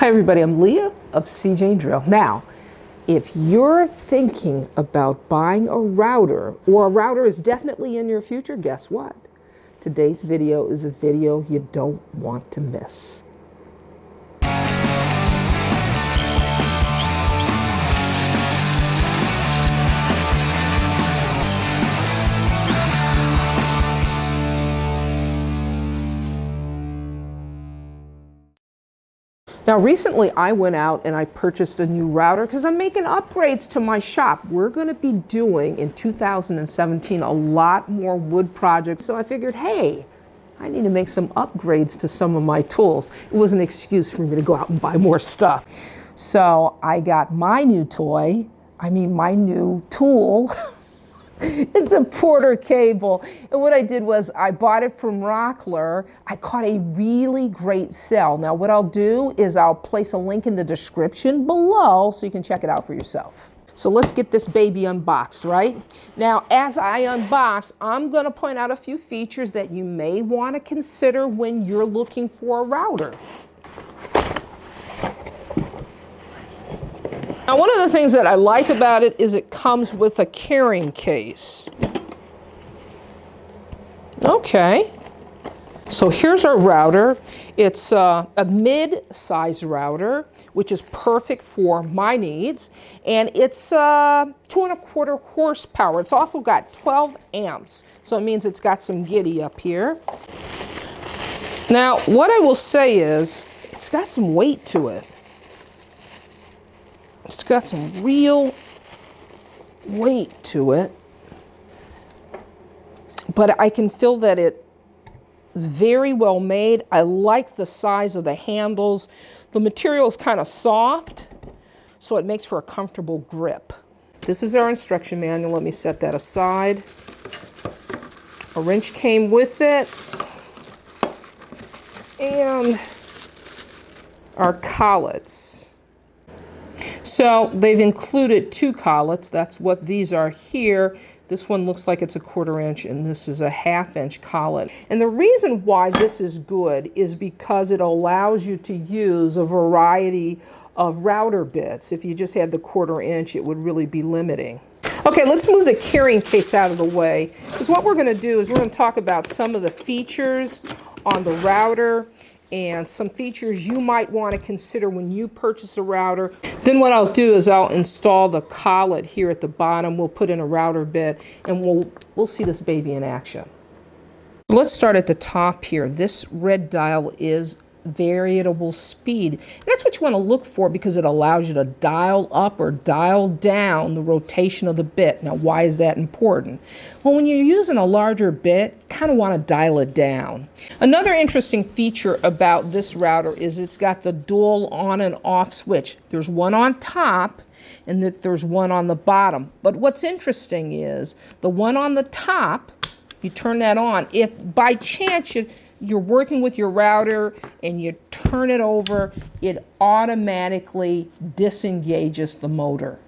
Hi everybody, I'm Leah of seejanedrill. Now, if you're thinking about buying a router, or a router is definitely in your future, guess what? Today's video is a video you don't want to miss. Now recently I went out and I purchased a new router because I'm making upgrades to my shop. We're going to be doing in 2017 a lot more wood projects. So I figured, hey, I need to make some upgrades to some of my tools. It was an excuse for me to go out and buy more stuff. So I got my new my new tool. It's a Porter cable. And what I did was I bought it from Rockler. I caught a really great sale. Now what I'll do is I'll place a link in the description below so you can check it out for yourself. So let's get this baby unboxed, right? Now as I unbox, I'm going to point out a few features that you may want to consider when you're looking for a router. Now, one of the things that I like about it is it comes with a carrying case. Okay, so here's our router. It's a mid-size router, which is perfect for my needs, and it's 2¼ horsepower. It's also got 12 amps, so it means it's got some giddy up here. Now, what I will say is it's got some weight to it. It's got some real weight to it, but I can feel that it is very well made. I like the size of the handles. The material is kind of soft, so it makes for a comfortable grip. This is our instruction manual. Let me set that aside. A wrench came with it, and our collets. So they've included 2 collets. That's what these are here. This one looks like it's a 1/4 inch, and this is a 1/2 inch collet. And the reason why this is good is because it allows you to use a variety of router bits. If you just had the 1/4 inch, it would really be limiting. Okay, let's move the carrying case out of the way, because what we're going to do is we're going to talk about some of the features on the router and some features you might want to consider when you purchase a router. Then what I'll do is I'll install the collet here at the bottom. We'll put in a router bit, and we'll see this baby in action. Let's start at the top here. This red dial is variable speed. And that's what you want to look for because it allows you to dial up or dial down the rotation of the bit. Now, why is that important? Well, when you're using a larger bit, you kind of want to dial it down. Another interesting feature about this router is it's got the dual on and off switch. There's one on top and that there's one on the bottom. But what's interesting is the one on the top, you turn that on. If by chance you're working with your router and you turn it over, it automatically disengages the motor.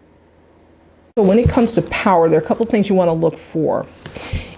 So when it comes to power, there are a couple things you want to look for.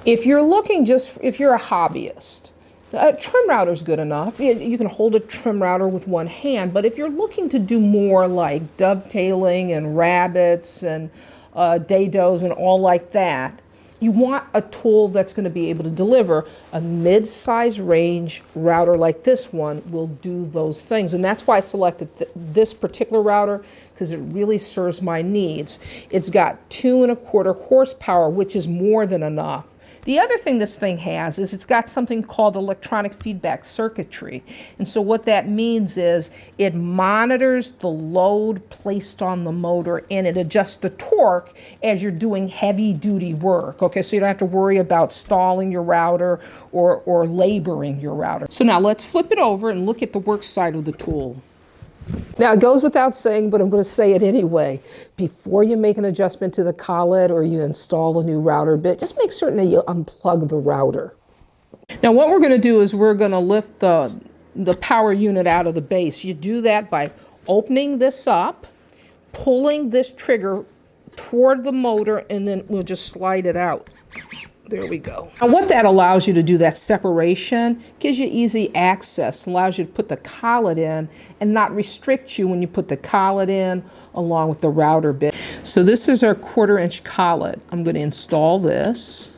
If you're looking if you're a hobbyist, a trim router is good enough. You can hold a trim router with one hand, but if you're looking to do more like dovetailing and rabbets and dados and all like that, you want a tool that's going to be able to deliver. A mid-size range router like this one will do those things. And that's why I selected this particular router, because it really serves my needs. It's got 2¼ horsepower, which is more than enough. The other thing this thing has is it's got something called electronic feedback circuitry. And so what that means is it monitors the load placed on the motor and it adjusts the torque as you're doing heavy duty work. Okay, so you don't have to worry about stalling your router or laboring your router. So now let's flip it over and look at the work side of the tool. Now, it goes without saying, but I'm going to say it anyway. Before you make an adjustment to the collet or you install a new router bit, just make certain that you unplug the router. Now, what we're going to do is we're going to lift the power unit out of the base. You do that by opening this up, pulling this trigger toward the motor, and then we'll just slide it out. There we go. Now what that allows you to do, that separation, gives you easy access, allows you to put the collet in and not restrict you when you put the collet in along with the router bit. So this is our 1/4 inch collet. I'm going to install this.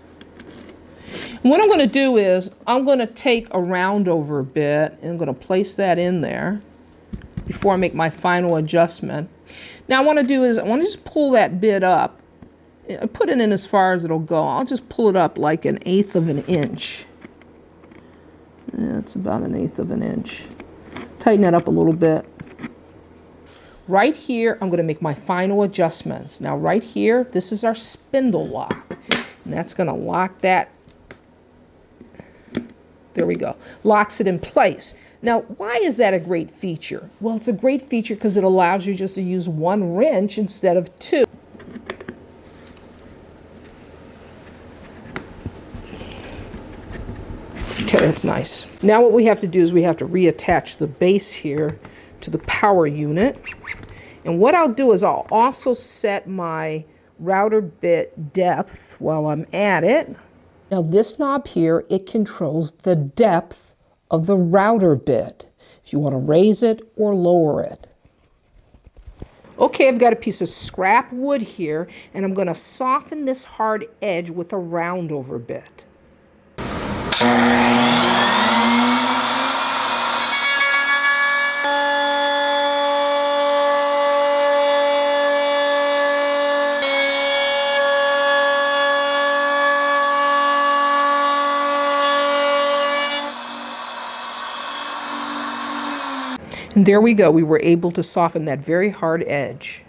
And what I'm going to do is I'm going to take a round over bit and I'm going to place that in there before I make my final adjustment. Now what I want to do is I want to just pull that bit up. I put it in as far as it'll go. I'll just pull it up like 1/8 of an inch. That's about 1/8 of an inch. Tighten that up a little bit. Right here, I'm going to make my final adjustments. Now right here, this is our spindle lock. And that's going to lock that. There we go. Locks it in place. Now, why is that a great feature? Well, it's a great feature because it allows you just to use 1 wrench instead of 2. Okay, that's nice. Now what we have to do is we have to reattach the base here to the power unit. And what I'll do is I'll also set my router bit depth while I'm at it. Now this knob here, it controls the depth of the router bit, if you want to raise it or lower it. Okay, I've got a piece of scrap wood here, and I'm going to soften this hard edge with a round over bit. And there we go. We were able to soften that very hard edge.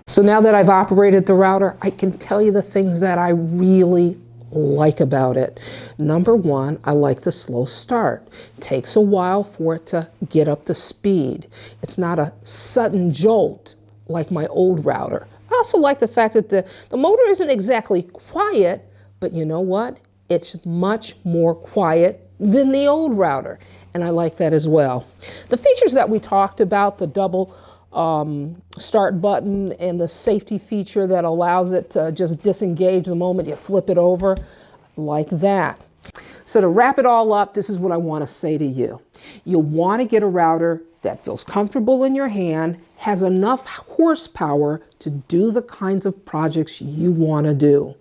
So now that I've operated the router, I can tell you the things that I really like about it. Number one, I like the slow start. It takes a while for it to get up to speed. It's not a sudden jolt like my old router. I also like the fact that the motor isn't exactly quiet, but you know what? It's much more quiet than the old router. And I like that as well. The features that we talked about, the double start button and the safety feature that allows it to just disengage the moment you flip it over, like that. So to wrap it all up, this is what I want to say to you. You'll want to get a router that feels comfortable in your hand, has enough horsepower to do the kinds of projects you want to do.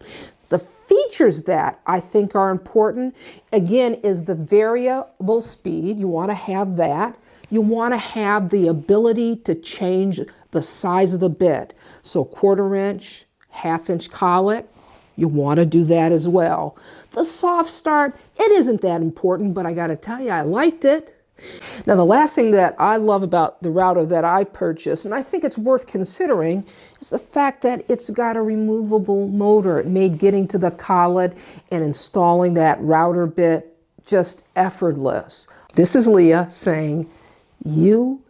The features that I think are important, again, is the variable speed. You want to have that. You want to have the ability to change the size of the bit. So 1/4 inch, 1/2 inch collet, you want to do that as well. The soft start, it isn't that important, but I got to tell you, I liked it. Now, the last thing that I love about the router that I purchased, and I think it's worth considering, is the fact that it's got a removable motor. It made getting to the collet and installing that router bit just effortless. This is Leah saying, you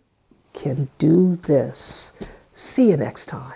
can do this. See you next time.